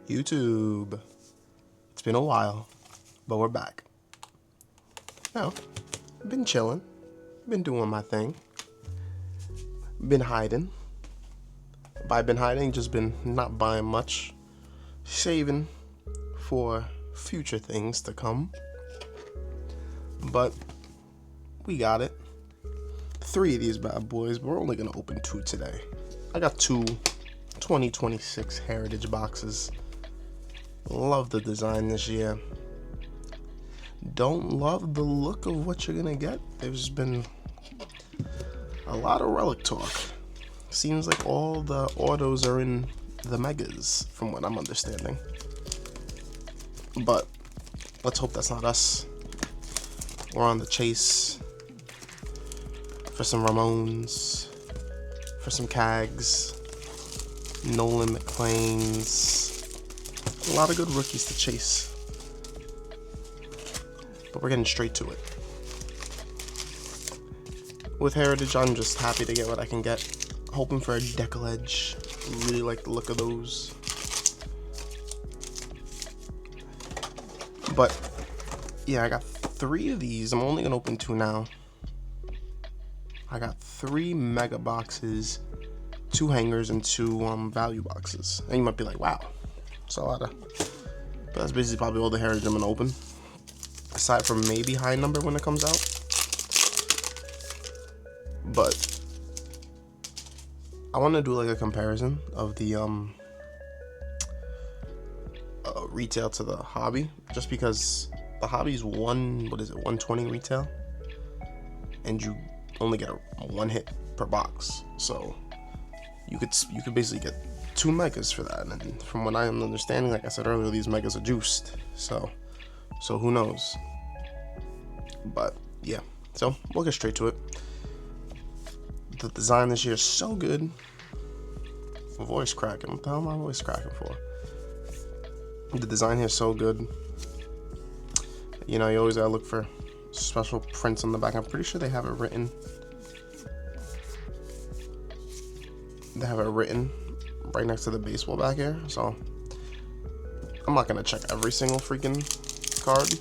YouTube. It's been a while, but we're back. Now, I've been chilling, been doing my thing, been hiding. By been hiding, just been not buying much, saving for future things to come. But we got it. 3 of these bad boys, but we're only gonna open 2 today. I got 2 2026 Heritage boxes. Love the design this year. Don't love the look of what you're gonna get. There's been a lot of relic talk. Seems like all the autos are in the megas, from what I'm understanding. But let's hope that's not us. We're on the chase for some Ramones, for some Cags, Nolan McClains. A lot of good rookies to chase. But we're getting straight to it. With Heritage, I'm just happy to get what I can get. Hoping for a Decal Edge. Really like the look of those. But yeah, I got 3 of these. I'm only gonna open 2 now. I got 3 mega boxes, 2 hangers, and 2 value boxes. And you might be like, wow, that's a lot of. But that's basically probably all the Heritage I'm gonna open. Aside from maybe high number when it comes out. But I want to do like a comparison of the retail to the hobby, just because the hobby's 120 retail, and you only get a 1 hit per box, so you could basically get 2 megas for that. And from what I am understanding, like I said earlier, these megas are juiced, so who knows. But yeah, so we'll get straight to it. The design this year is so good. Voice cracking. What the hell am I voice cracking for? The design here is so good. You know, you always gotta look for special prints on the back. I'm pretty sure they have it written. They have it written right next to the baseball back here. So I'm not gonna check every single freaking card.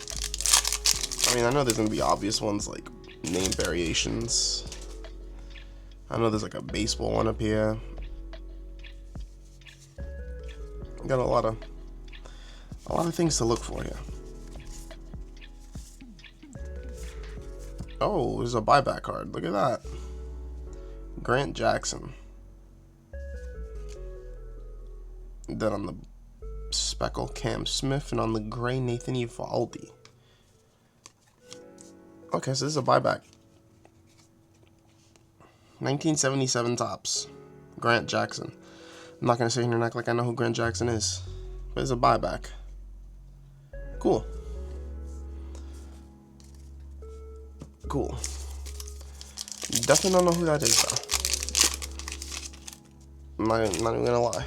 I mean, I know there's gonna be obvious ones like name variations. I know there's like a baseball one up here. Got a lot of things to look for here. Oh, there's a buyback card. Look at that. Grant Jackson. Then on the speckle, Cam Smith, and on the gray, Nathan Eovaldi. Okay, so this is a buyback. 1977 tops. Grant Jackson. I'm not gonna sit here and act like I know who Grant Jackson is, but it's a buyback. Cool. Cool. Definitely don't know who that is though. I'm not even gonna lie.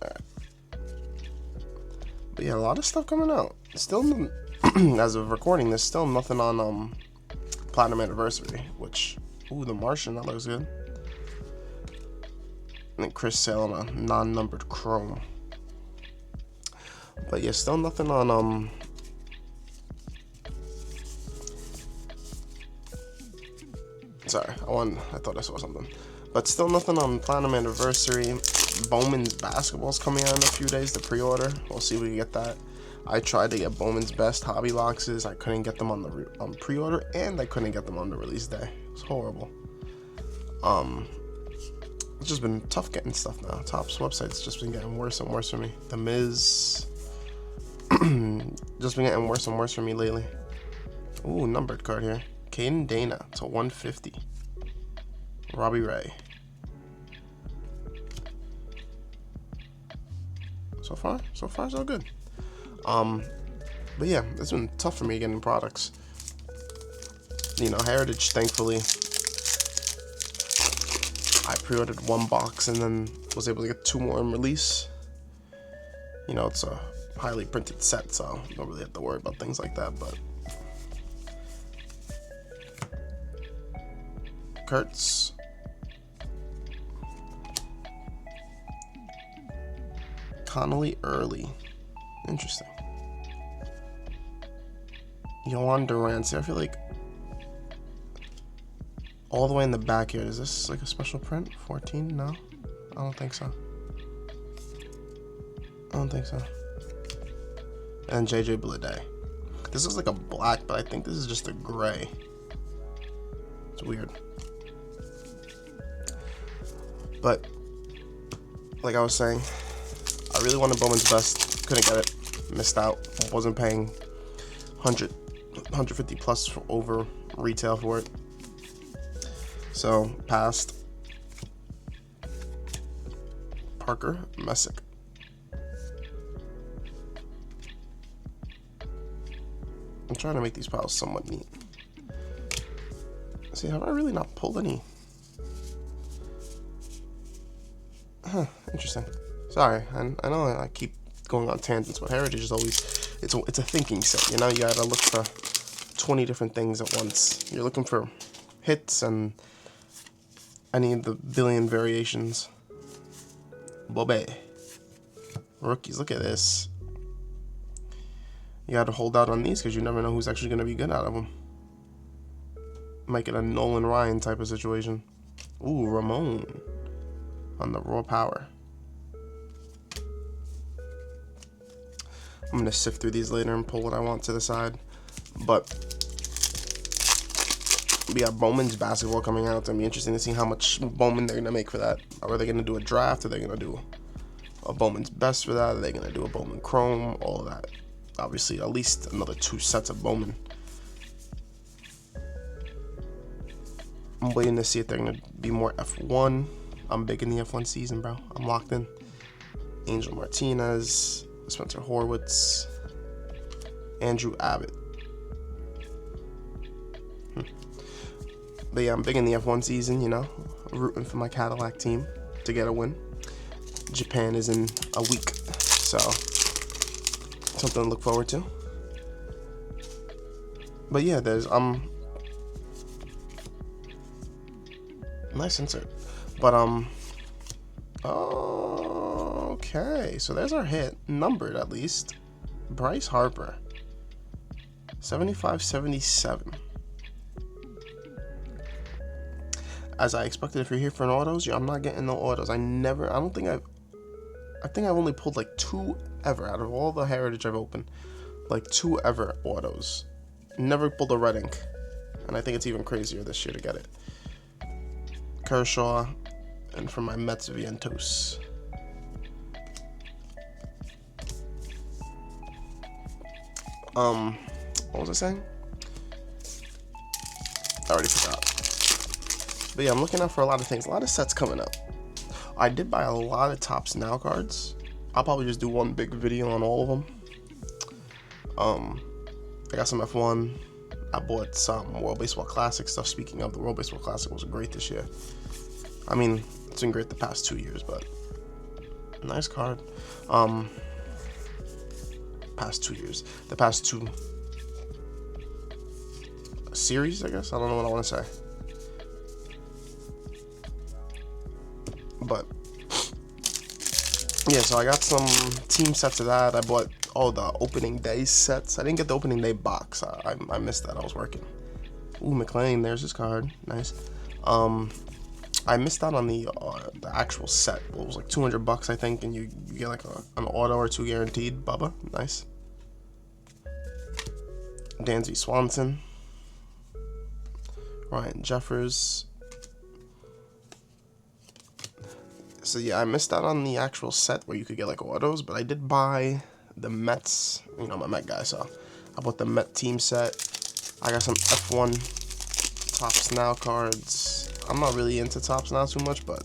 Alright. But yeah, a lot of stuff coming out. Still, as of recording, there's still nothing on Platinum Anniversary, which, ooh, the Martian, that looks good. And then Chris Sale on a non-numbered chrome. But yeah, still nothing on sorry, I thought I saw something. But still nothing on Platinum Anniversary. Bowman's Basketball's coming out in a few days, the pre-order. We'll see if we can get that. I tried to get Bowman's Best hobby boxes. I couldn't get them on the pre-order, and I couldn't get them on the release day. It's horrible. It's just been tough getting stuff now. Topps website's just been getting worse and worse for me. The Miz, just been getting worse and worse for me lately. Ooh, numbered card here. Caden Dana to 150. Robbie Ray. So far so good. But yeah, it's been tough for me getting products. You know, Heritage, thankfully, I pre-ordered 1 box and then was able to get 2 more in release. You know, it's a highly printed set, so you don't really have to worry about things like that. But Kurtz, Connolly early. Interesting. Yolanda Durant. I feel like all the way in the back here. Is this like a special print? 14? No? I don't think so. I don't think so. And JJ Bleday. This looks like a black, but I think this is just a gray. It's weird. But, like I was saying, I really wanted Bowman's Best. Couldn't get it. Missed out. Wasn't paying 150 plus for over retail for it. So, passed. Parker Messick. I'm trying to make these piles somewhat neat. See, have I really not pulled any? Huh, interesting. Sorry, I know I keep going on tangents, but Heritage is always, it's a thinking set, you know? You gotta look for 20 different things at once. You're looking for hits and any of the billion variations. Bobby. Rookies, look at this. You gotta hold out on these because you never know who's actually gonna be good out of them. Make it a Nolan Ryan type of situation. Ooh, Ramon on the raw power. I'm gonna sift through these later and pull what I want to the side. But we got Bowman's basketball coming out. It's gonna be interesting to see how much Bowman they're gonna make for that. Are they gonna do a draft? Are they gonna do a Bowman's Best for that? Are they gonna do a Bowman Chrome? All of that. Obviously, at least another 2 sets of Bowman. I'm waiting to see if they're gonna be more F1. I'm big in the F1 season, bro. I'm locked in. Angel Martinez, Spencer Horwitz, Andrew Abbott. But yeah, I'm big in the F1 season, you know, rooting for my Cadillac team to get a win. Japan is in a week, so something to look forward to. But yeah, there's nice insert. But okay, so there's our hit, numbered at least. Bryce Harper, 75-77. As I expected, if you're here for an autos, I'm not getting no autos. I think I've only pulled like 2 ever out of all the Heritage I've opened. Like 2 ever autos. Never pulled a red ink. And I think it's even crazier this year to get it. Kershaw, and for my Mets, Vientos. What was I saying? I already forgot. But yeah, I'm looking out for a lot of things. A lot of sets coming up. I did buy a lot of Topps Now cards. I'll probably just do one big video on all of them. I got some F1. I bought some World Baseball Classic stuff. Speaking of, the World Baseball Classic was great this year. I mean, it's been great the past 2 years, but nice card. Past 2 years. The past 2 series, I guess. I don't know what I want to say. But yeah, so I got some team sets of that. I bought all the opening day sets. I didn't get the opening day box. I missed that. I was working. Ooh, McLean. There's his card. Nice. I missed out on the actual set. Well, it was like $200, I think, and you get like an auto or 2 guaranteed. Bubba, nice. Dansby Swanson, Ryan Jeffers. So yeah, I missed out on the actual set where you could get like autos, but I did buy the Mets. You know, I'm a Met guy, so I bought the Met team set. I got some F1 Topps Now cards. I'm not really into Topps Now too much, but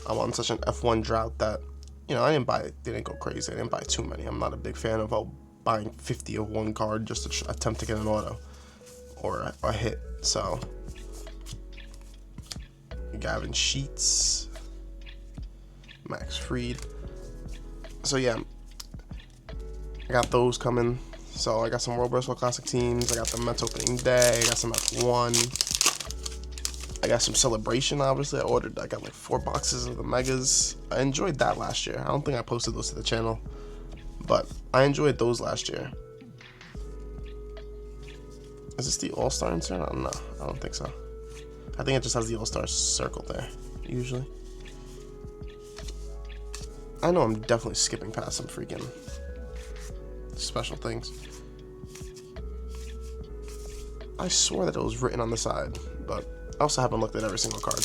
I'm on such an F1 drought that, you know, I didn't go crazy. I didn't buy too many. I'm not a big fan of buying 50 of one card just to attempt to get an auto or a hit. So, Gavin Sheets, Max Fried. So yeah, I got those coming. So I got some World Baseball Classic teams. I got the Mets opening day. I got some F1. I got some Celebration, obviously. I got like 4 boxes of the Megas. I enjoyed that last year. I don't think I posted those to the channel, but I enjoyed those last year. Is this the All-Star insert? I don't know. I don't think so. I think it just has the All-Star circle there, usually. I know I'm definitely skipping past some freaking special things. I swore that it was written on the side, but I also haven't looked at every single card,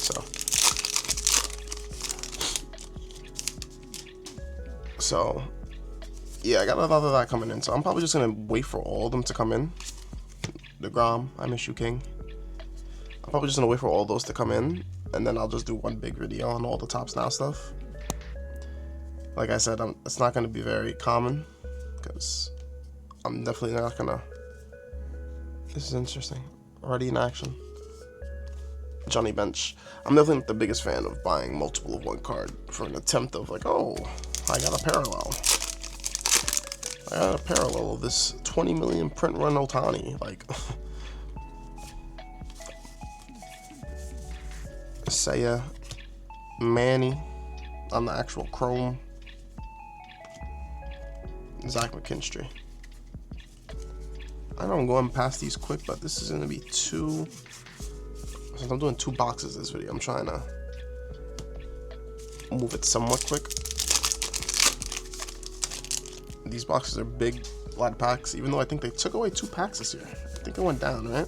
so yeah, I got a lot of that coming in, so I'm probably just gonna wait for all of them to come in. DeGrom, I miss you, King. I'm probably just gonna wait for all those to come in, and then I'll just do one big video on all the Topps Now stuff. Like I said, it's not gonna be very common, because I'm definitely not gonna. This is interesting. Already in action. Johnny Bench. I'm definitely not the biggest fan of buying multiple of one card for an attempt of like, oh, I got a parallel. I got a parallel of this 20 million print run Ohtani. Like, Seiya, Manny on the actual Chrome, Zach McKinstry. I know I'm going past these quick, but this is going to be 2. Since I'm doing 2 boxes this video, I'm trying to move it somewhat quick. These boxes are big, a lot of packs, even though I think they took away 2 packs this year. I think it went down, right?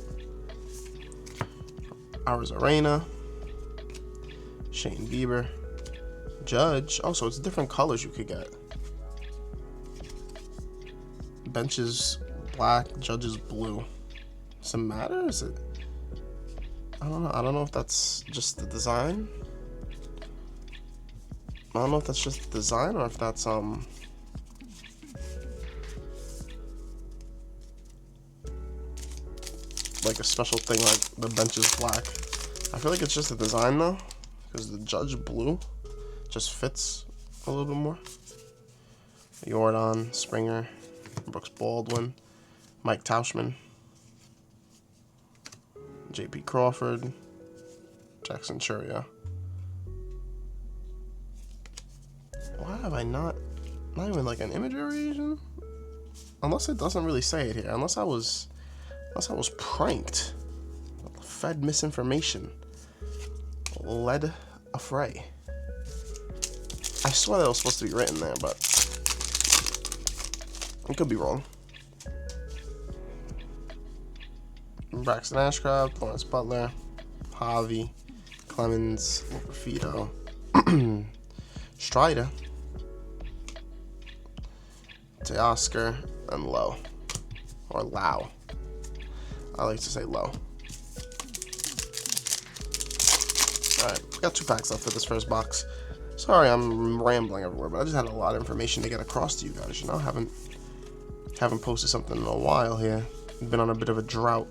Arizarena, Shane Bieber, Judge. Oh, so it's different colors you could get. Benches black, Judge is blue. Does it matter? Is it? I don't know. I don't know if that's just the design. I don't know if that's just the design or if that's like a special thing, like the bench is black. I feel like it's just the design though, because the Judge blue just fits a little bit more. Jordan, Springer, Brooks Baldwin, Mike Tauschman, J.P. Crawford, Jackson Churia. Why have I not even like an image variation? Unless it doesn't really say it here. Unless I was pranked. Fed misinformation. Led a fray. I swear that was supposed to be written there, but I could be wrong. Braxton Ashcraft, Lawrence Butler, Javi, Clemens, Lopafito, Strider, Teoscar, and Lowe. Or Lau. I like to say Lowe. Alright, we got 2 packs left for this first box. Sorry, I'm rambling everywhere, but I just had a lot of information to get across to you guys. You know, haven't posted something in a while here. Been on a bit of a drought.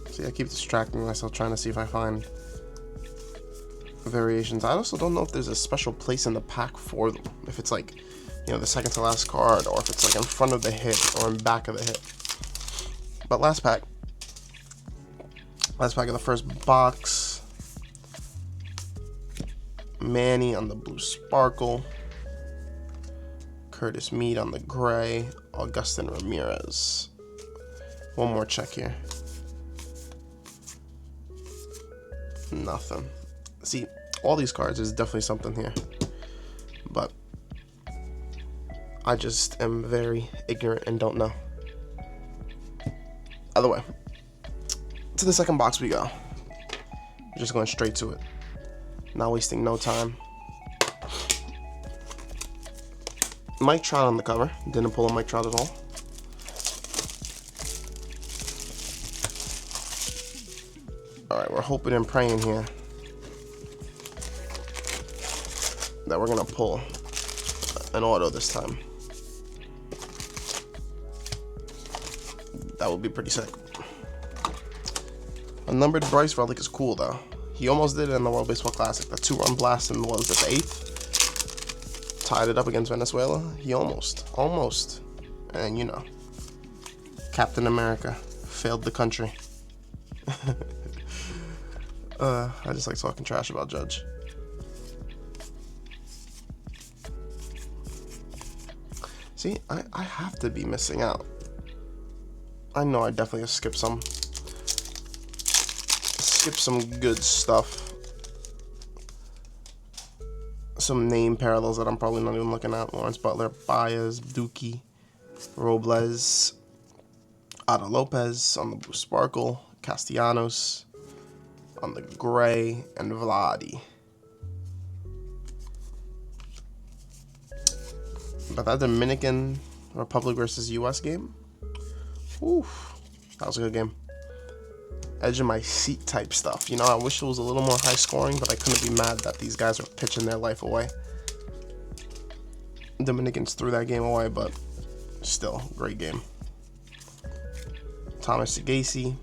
See, I keep distracting myself trying to see if I find variations. I also don't know if there's a special place in the pack for them. If it's like, you know, the second to last card, or if it's like in front of the hit or in back of the hit. But last pack of the first box. Manny on the blue sparkle. Curtis Mead on the gray. Augustin Ramirez. One more check here. Nothing. See, all these cards, there's definitely something here. But I just am very ignorant and don't know. Either way, to the second box we go. We're just going straight to it. Not wasting no time. Mike Trout on the cover. Didn't pull a Mike Trout at all. Alright, we're hoping and praying here that we're going to pull an auto this time. That would be pretty sick. A numbered Bryce relic is cool though. He almost did it in the World Baseball Classic. The 2-run blast in, what was it, the 8th? Tied it up against Venezuela. He almost. And you know, Captain America failed the country. I just like talking trash about Judge. See, I have to be missing out. I know I definitely have skipped some good stuff. Some name parallels that I'm probably not even looking at. Lawrence Butler, Baez, Dookie, Robles, Ada Lopez on the Blue Sparkle, Castellanos on the Gray, and Vladi. But that Dominican Republic versus US game, oof, that was a good game. Edge of my seat type stuff. You know, I wish it was a little more high scoring, but I couldn't be mad that these guys were pitching their life away. Dominicans threw that game away, but still, great game. Thomas Sagasi.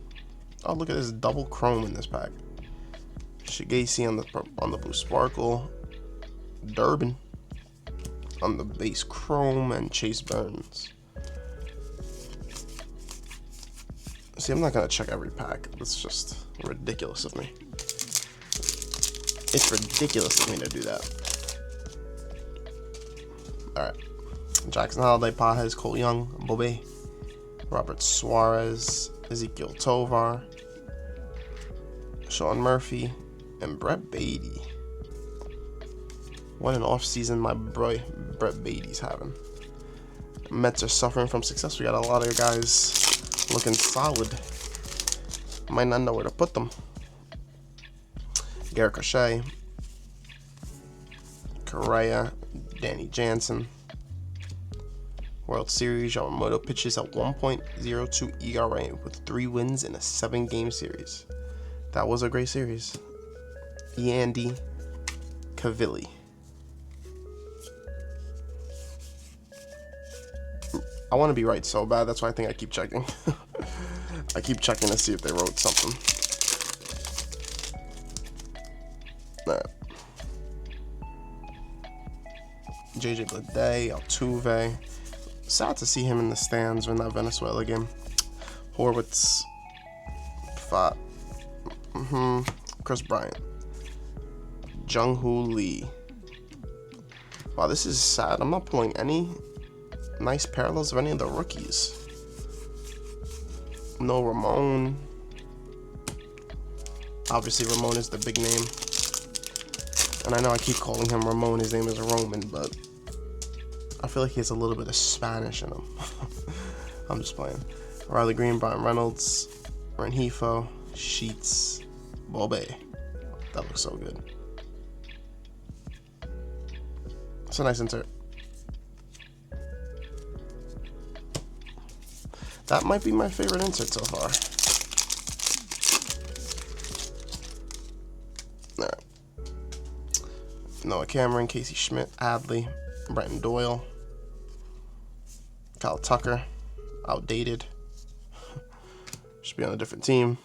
Oh, look at this double chrome in this pack. Sagasi on the Blue Sparkle. Durbin on the base chrome, and Chase Burns. See, I'm not gonna check every pack. That's just ridiculous of me. It's ridiculous of me to do that. Alright. Jackson Holiday, Pajes, Cole Young, Bobe, Robert Suarez, Ezekiel Tovar, Sean Murphy, and Brett Beatty. What an offseason my boy Brett Beatty's having. Mets are suffering from success. We got a lot of guys looking solid. Might not know where to put them. Garrett Crochet, Correa, Danny Jansen. World Series, Yamamoto pitches at 1.02 ERA with 3 wins in a 7-game series. That was a great series. Yandy Cavilli. I want to be right so bad, that's why I think I keep checking. I keep checking to see if they wrote something. Alright. JJ Bleday, Altuve. Sad to see him in the stands in that Venezuela game. Horwitz. Chris Bryant. Jung-Hoo Lee. Wow, this is sad. I'm not pulling any nice parallels of any of the rookies. No Ramon. Obviously, Ramon is the big name. And I know I keep calling him Ramon. His name is Roman, but I feel like he has a little bit of Spanish in him. I'm just playing. Riley Green, Brian Reynolds, Rengifo, Sheets, Bobe. That looks so good. It's a nice insert. That might be my favorite insert so far. Alright. Noah Cameron, Casey Schmidt, Adley, Brenton Doyle, Kyle Tucker, outdated. Should be on a different team.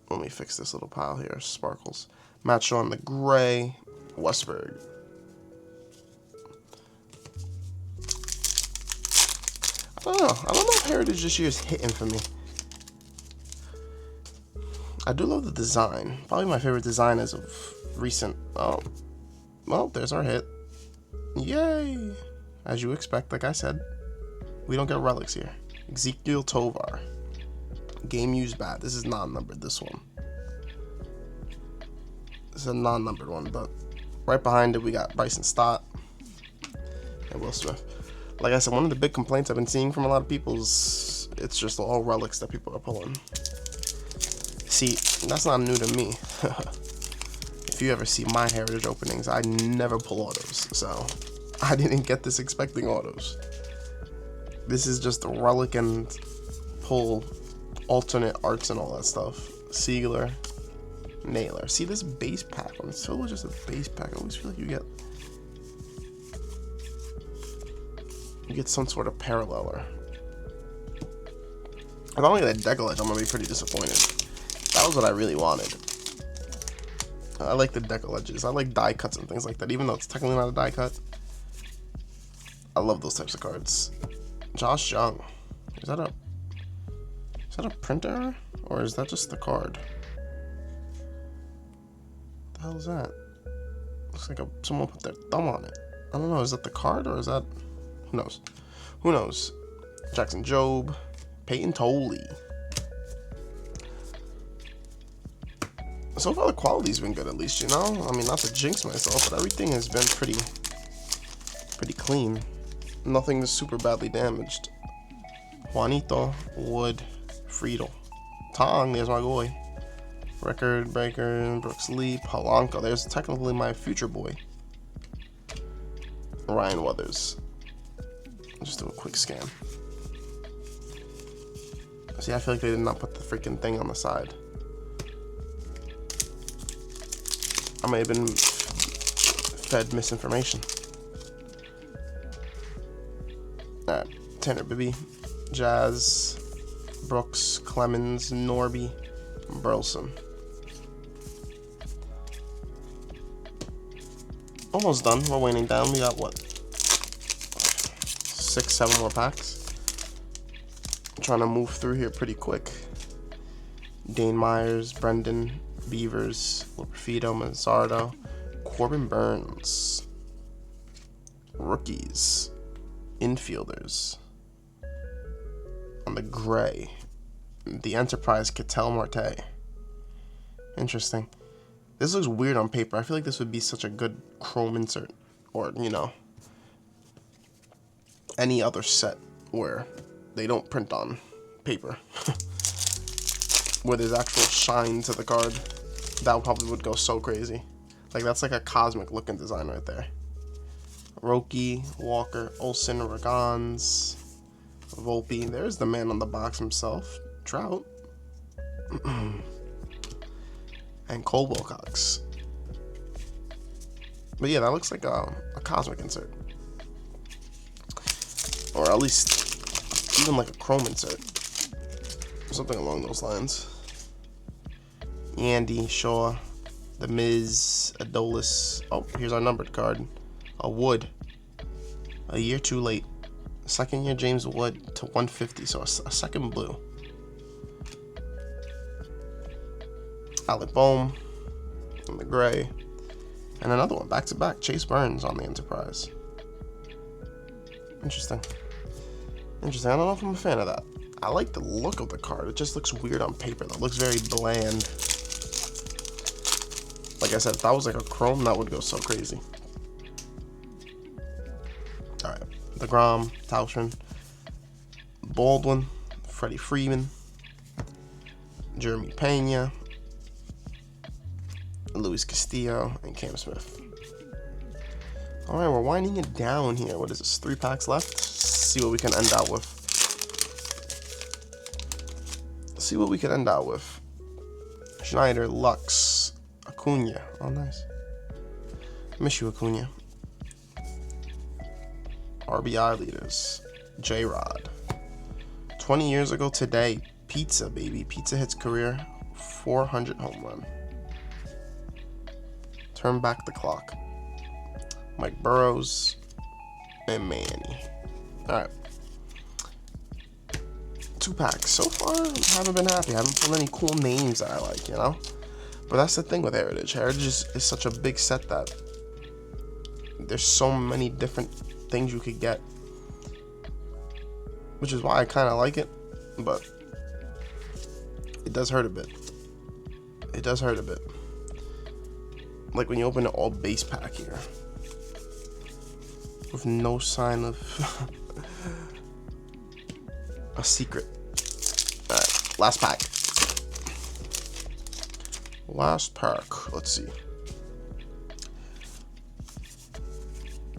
Let me fix this little pile here. Sparkles. Matt Shaw on the gray. Westberg. I don't know if Heritage this year is hitting for me. I do love the design. Probably my favorite design as of recent. Oh, well, there's our hit. Yay! As you expect, like I said, we don't get relics here. Ezekiel Tovar. Game used bat. This is non-numbered, this one. This is a non-numbered one, but right behind it we got Bryson Stott and Will Smith. Like I said, one of the big complaints I've been seeing from a lot of people is it's just all relics that people are pulling. See, that's not new to me. If you ever see my Heritage openings, I never pull autos, so I didn't get this expecting autos. This is just a relic and pull alternate arts and all that stuff. Siegler, Naylor. See this base pack when it's totally just a base pack. I always feel like you get some sort of paralleler. If I don't get a decal edge, I'm gonna be pretty disappointed. That was what I really wanted. I like the decal edges. I like die cuts and things like that, even though it's technically not a die cut. I love those types of cards. Josh Young. Is that a print error? Or is that just the card? What the hell is that? Looks like someone put their thumb on it. I don't know, is that the card or is that... Who knows? Who knows? Jackson Jobe. Peyton Tolley. So far the quality's been good, at least, you know? I mean, not to jinx myself, but everything has been pretty clean. Nothing is super badly damaged. Juanito, Wood, Friedel. Tong, there's my boy. Record Breaker, Brooks Lee, Polanco. There's technically my future boy. Ryan Weathers. Just do a quick scan. See, I feel like they did not put the freaking thing on the side. I may have been fed misinformation. Alright, Tanner Bibby, Jazz, Brooks, Clemens, Norby, Burleson. Almost done. We're winding down. We got what? 6, 7 more packs. I'm trying to move through here pretty quick. Dane Myers, Brendan, Beavers, Lopefito, Mazzardo, Corbin Burns. Rookies. Infielders. On the gray. The Enterprise, Ketel Marte. Interesting. This looks weird on paper. I feel like this would be such a good chrome insert. Or, you know, any other set where they don't print on paper. Where there's actual shine to the card. That probably would go so crazy. Like, that's like a cosmic looking design right there. Roki, Walker, Olsen, Ragans, Volpe. There's the man on the box himself. Trout. And Cole Wilcox. But yeah, that looks like a cosmic insert. Or at least even like a chrome insert. Something along those lines. Andy, Shaw, The Miz, Adolis. Oh, here's our numbered card. A Wood. A year too late. Second year James Wood to 150, so a second blue. Alec Bohm in the gray. And another one, back to back. Chase Burns on the Enterprise. Interesting. Interesting. I don't know if I'm a fan of that. I like the look of the card. It just looks weird on paper. That looks very bland. Like I said, if that was like a chrome, that would go so crazy. Alright. DeGrom, Tauscher, Baldwin, Freddie Freeman, Jeremy Pena, Luis Castillo, and Cam Smith. Alright, we're winding it down here. What is this? 3 packs left? Let's see what we can end out with. Schneider, Lux, Acuna. Oh, nice. Miss you, Acuna. RBI leaders. J-Rod. 20 years ago today, Pizza, baby. Pizza hits career 400 home run. Turn back the clock. Mike Burrows and Manny. Alright. 2 packs. So far, I haven't been happy. I haven't pulled any cool names that I like, you know? But that's the thing with Heritage. Heritage is such a big set that there's so many different things you could get. Which is why I kind of like it. But it does hurt a bit. It does hurt a bit. Like when you open an all base pack here. With no sign of a secret. Alright, last pack. Last pack. Let's see.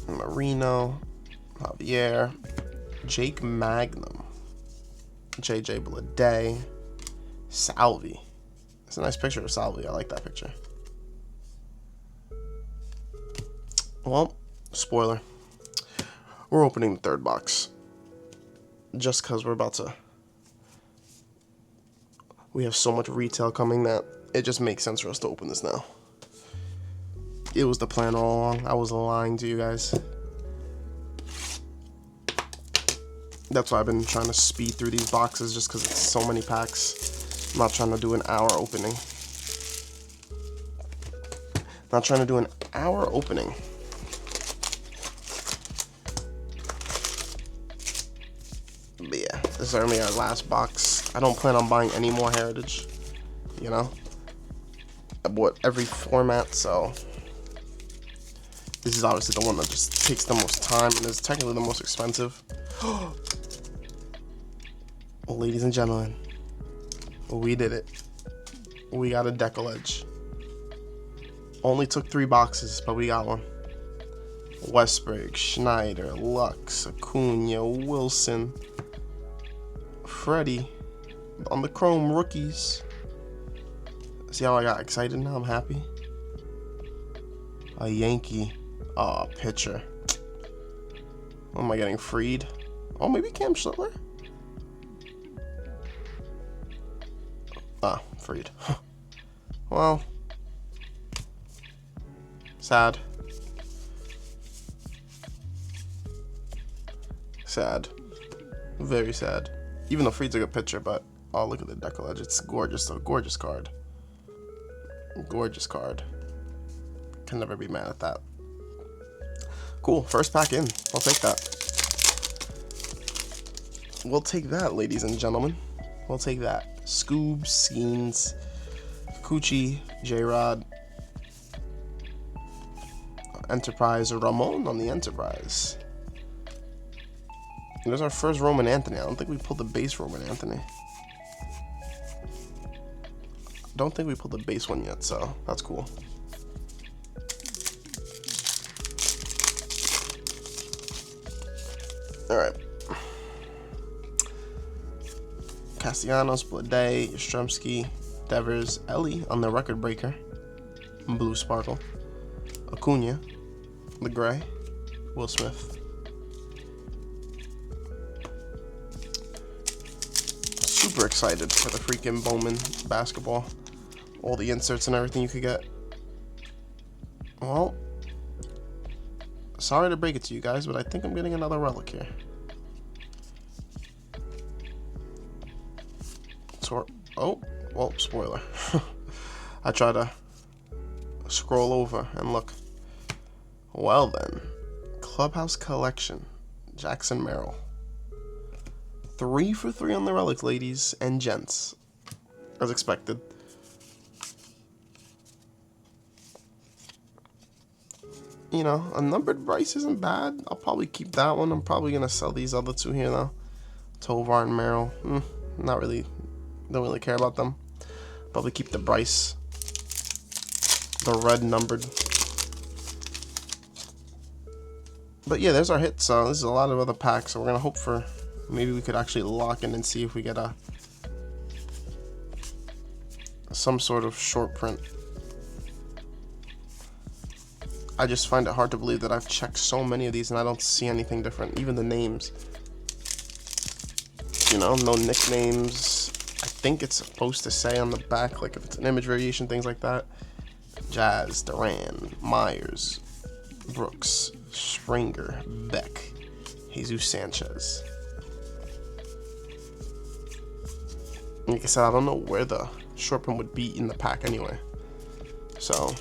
Marino, Javier, Jake Magnum, JJ Bleday, Salvi. It's a nice picture of Salvi. I like that picture. Well, spoiler. We're opening the 3rd box. Just because we have so much retail coming that it just makes sense for us to open this now. It was the plan all along. I was lying to you guys. That's why I've been trying to speed through these boxes, just because it's so many packs. I'm not trying to do an hour opening. Not trying to do an hour opening. But yeah, this is only our last box. I don't plan on buying any more Heritage, you know? I bought every format, so this is obviously the one that just takes the most time and is technically the most expensive. Well, ladies and gentlemen, we did it. We got a Decoledge. Only took 3 boxes, but we got one. Westberg, Schneider, Lux, Acuna, Wilson, Freddie on the Chrome rookies. See how I got excited now? I'm happy. A Yankee. Oh, pitcher. What am I getting? Freed? Oh, maybe Cam Schlittler? Ah, Freed. Well, sad. Sad. Very sad. Even though Freed's a good pitcher, but oh, look at the Decoledge. It's gorgeous. A gorgeous card. Gorgeous card. Can never be mad at that. Cool. First pack in. I'll take that. We'll take that, ladies and gentlemen. We'll take that. Scoob, Skeens, Coochie, J-Rod, Enterprise, Ramon on the Enterprise. There's our first Roman Anthony. I don't think we pulled the base Roman Anthony. Don't think we pulled the base one yet, so that's cool. Alright. Castellanos, Blade, Yastrzemski, Devers, Ellie on the record breaker. Blue Sparkle. Acuna, the Gray, Will Smith. Super excited for the freaking Bowman basketball. All the inserts and everything you could get. Well, sorry to break it to you guys, but I think I'm getting another relic here. Oh, well, spoiler. I try to scroll over and look. Well then, Clubhouse Collection, Jackson Merrill. 3 for 3 on the relics, ladies and gents, as expected. You know, a numbered Bryce isn't bad. I'll probably keep that one. I'm probably gonna sell these other 2 here though. Tovar and Merrill. Not really. Don't really care about them. Probably keep the Bryce. The red numbered. But yeah, there's our hit. So this is a lot of other packs. So we're gonna hope for maybe we could actually lock in and see if we get some sort of short print. I just find it hard to believe that I've checked so many of these and I don't see anything different. Even the names. You know, no nicknames. I think it's supposed to say on the back, like if it's an image variation, things like that. Jazz, Duran, Myers, Brooks, Springer, Beck, Jesus Sanchez. Like I said, I don't know where the short print would be in the pack anyway. So,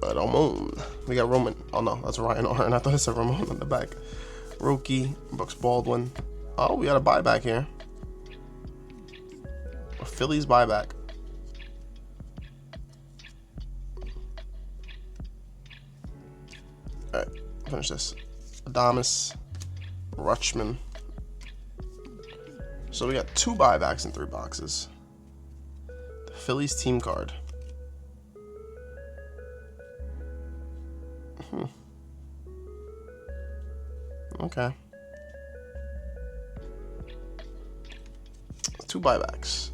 but Ramon, we got Roman. Oh no, that's Ryan Arn. I thought it said Ramon on the back. Rookie, Brooks Baldwin. Oh, we got a buyback here. A Phillies buyback. Alright, finish this. Adames, Rutschman. So we got 2 buybacks in 3 boxes. The Phillies team card. Okay. 2 buybacks.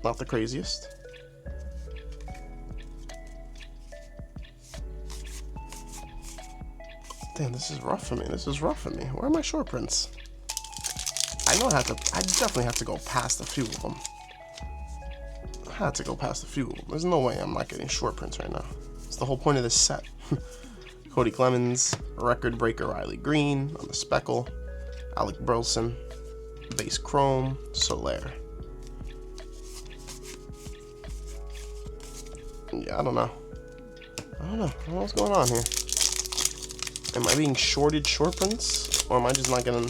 Not the craziest. Damn, this is rough for me. This is rough for me. Where are my short prints? I know I definitely have to go past a few of them. I had to go past a few of them. There's no way I'm not getting short prints right now. It's the whole point of this set. Cody Clemens, record breaker Riley Green on the speckle, Alec Burleson, base chrome, Soler. Yeah, I don't know what's going on here. Am I being shorted short prints, or am I just not getting...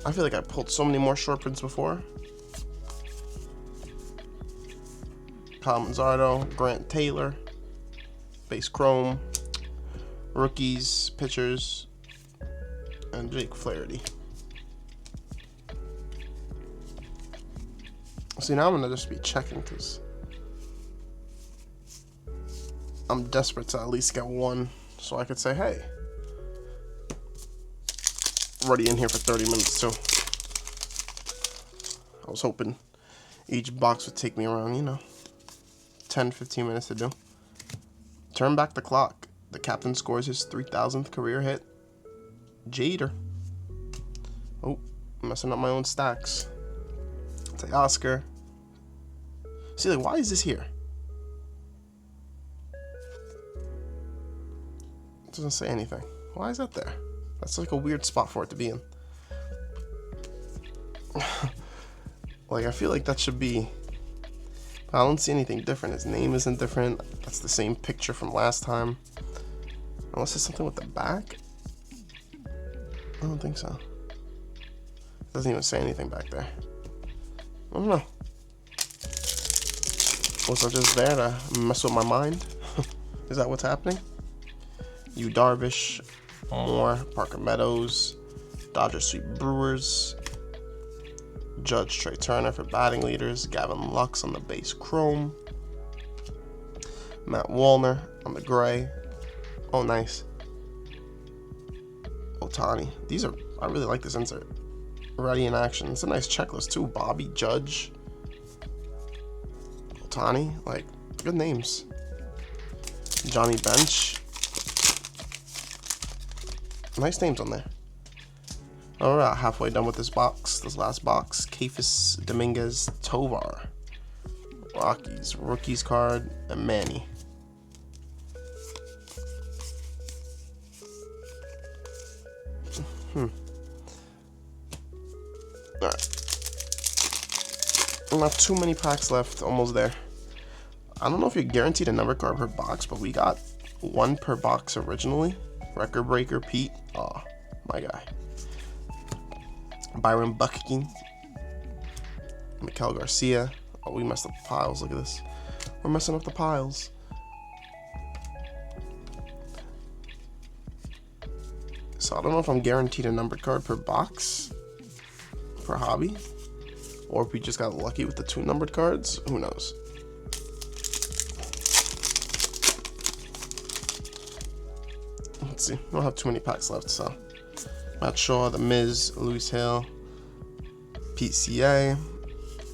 I feel like I pulled so many more short prints before. Kyle Manzardo, Grant Taylor, base chrome, rookies, pitchers, and Jake Flaherty. See, now I'm gonna just be checking because I'm desperate to at least get one, so I could say, hey, already in here for 30 minutes too. I was hoping each box would take me around, 10-15 minutes to do. Turn back the clock. The captain scores his 3,000th career hit. Jeter. Oh, messing up my own stacks. Say Oscar. See, like, why is this here? It doesn't say anything. Why is that there? That's like a weird spot for it to be in. Like, I feel like that should be... I don't see anything different. His name isn't different. That's the same picture from last time. Unless it's something with the back. I don't think so. It doesn't even say anything back there. I don't know. Was I just there to mess with my mind? Is that what's happening? Yu Darvish, Moore, Parker Meadows, Dodgers sweep Brewers, Judge Trey Turner for batting leaders, Gavin Lux on the base chrome, Matt Wallner on the gray. Oh, nice. Ohtani. These are, I really like this insert. Ready in action. It's a nice checklist too. Bobby, Judge, Ohtani, like, good names. Johnny Bench. Nice names on there. Alright, halfway done with this box. This last box. Kefis Dominguez Tovar. Rockies. Rookies card. And Manny. Alright. Not too many packs left. Almost there. I don't know if you're guaranteed a number card per box, but we got one per box originally. Record breaker Pete. Oh, my guy. Byron Buxton. Miguel Garcia. Oh, we messed up the piles. Look at this. We're messing up the piles. So I don't know if I'm guaranteed a numbered card per box for hobby, or if we just got lucky with the 2 numbered cards. Who knows? Let's see. We don't have too many packs left, so Matt Shaw, The Miz, Luis Hill, PCA,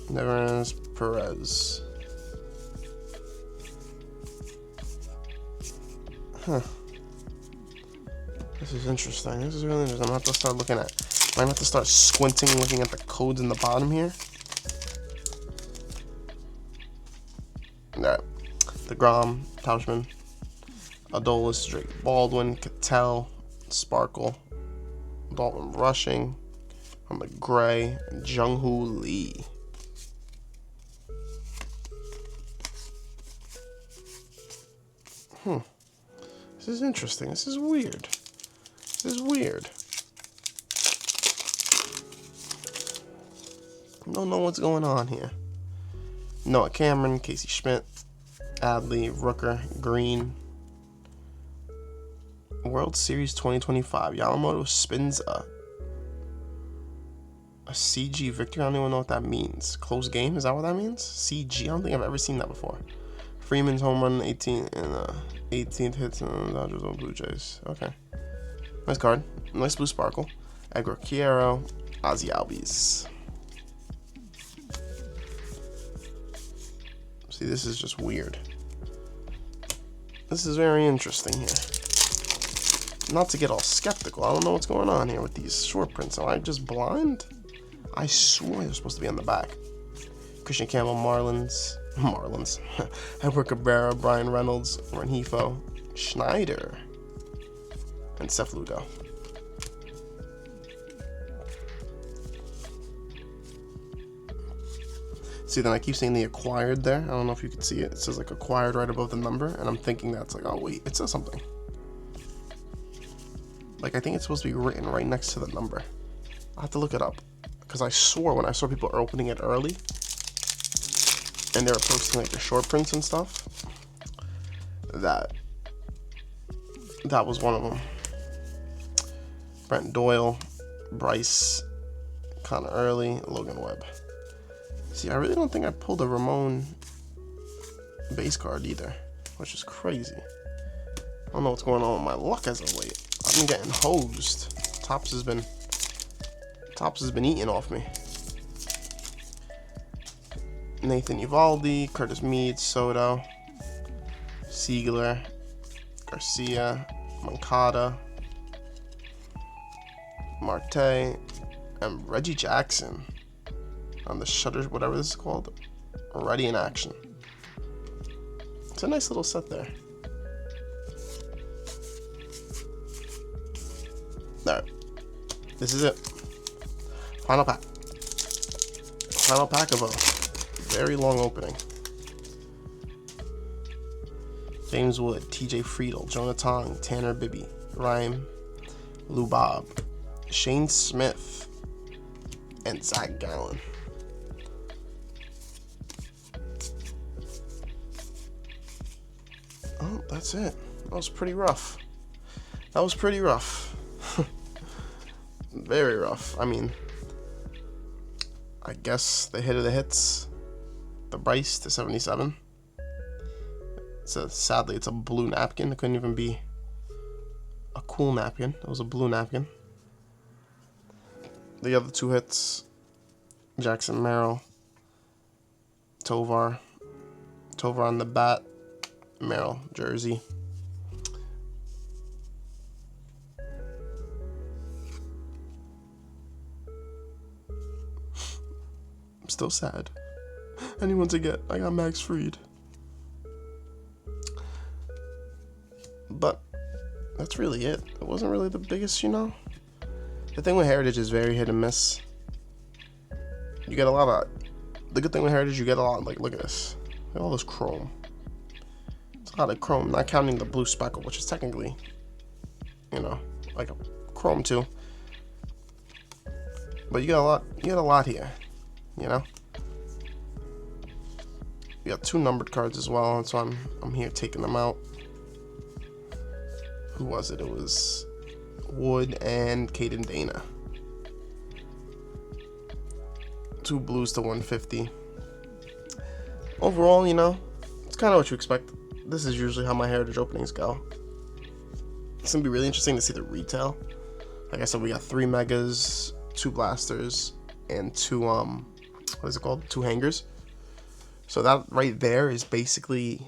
Neverens, Perez. Huh. This is interesting. This is really interesting. I'm gonna have to start looking at. I'm gonna have to start squinting, looking at the codes in the bottom here. Alright. DeGrom, Tauschman, Adolis, Drake Baldwin, Cattell, Sparkle, Dalton Rushing on the gray, Jung-Hoo Lee. This is interesting. This is weird. This is weird. I don't know what's going on here. Noah Cameron, Casey Schmidt, Adley, Rooker, Green. World Series 2025. Yamamoto spins a CG victory. I don't even know what that means. Close game? Is that what that means? CG? I don't think I've ever seen that before. Freeman's home run 18 and 18th hits in the Dodgers on Blue Jays. Okay. Nice card. Nice blue sparkle. Edgar Quiero, Ozzy Albies. See, this is just weird. This is very interesting here. Not to get all skeptical. I don't know what's going on here with these short prints. Am I just blind? I swear they're supposed to be on the back. Christian Campbell, Marlins. Edward Cabrera, Brian Reynolds, Rengifo, Schneider, and Seth Lugo. See, then I keep seeing the acquired there. I don't know if you can see it. It says like acquired right above the number, and I'm thinking that's like, oh wait, it says something. Like, I think it's supposed to be written right next to the number. I'll have to look it up, because I swore when I saw people opening it early, and they were posting like the short prints and stuff, that was one of them. Brent Doyle, Bryce, Connor Early, Logan Webb. See, I really don't think I pulled a Ramon base card either, which is crazy. I don't know what's going on with my luck as of late. I've been getting hosed. Tops has been eating off me. Nathan Eovaldi, Curtis Meade, Soto, Siegler, Garcia, Moncada, Marte, and Reggie Jackson on the shutter, whatever this is called, already in action. It's a nice little set there. Alright, this is it. Final pack. Final pack of a very long opening. James Wood, TJ Friedel, Jonah Tong, Tanner Bibby, Ryan, Lou Bob, Shane Smith, and Zach Gallen. Oh, that's it. That was pretty rough. That was pretty rough. Very rough. I mean, I guess the hit of the hits, the Bryce to 77. Sadly, it's a blue napkin. It couldn't even be a cool napkin. It was a blue napkin. The other two hits, Jackson Merrill, Tovar on the bat, Merrill jersey. I'm still sad. Anyone to get? I got Max Fried. But that's really it. It wasn't really the biggest, you know. The thing with Heritage is very hit and miss. You get a lot of. The good thing with Heritage, you get a lot. Like, look at this. Look at all this chrome. It's a lot of chrome, not counting the blue speckle, which is technically, you know, like a chrome too. But you get a lot. You get a lot here. You know. You got two numbered cards as well, and so I'm here taking them out. Who was it? It was Wood and Caden Dana. Two blues to 150. Overall, you know, it's kind of what you expect. This is usually how my Heritage openings go. It's gonna be really interesting to see the retail. Like I said, we got 3 megas, 2 blasters, and 2 what is it called? 2 hangers. So that right there is basically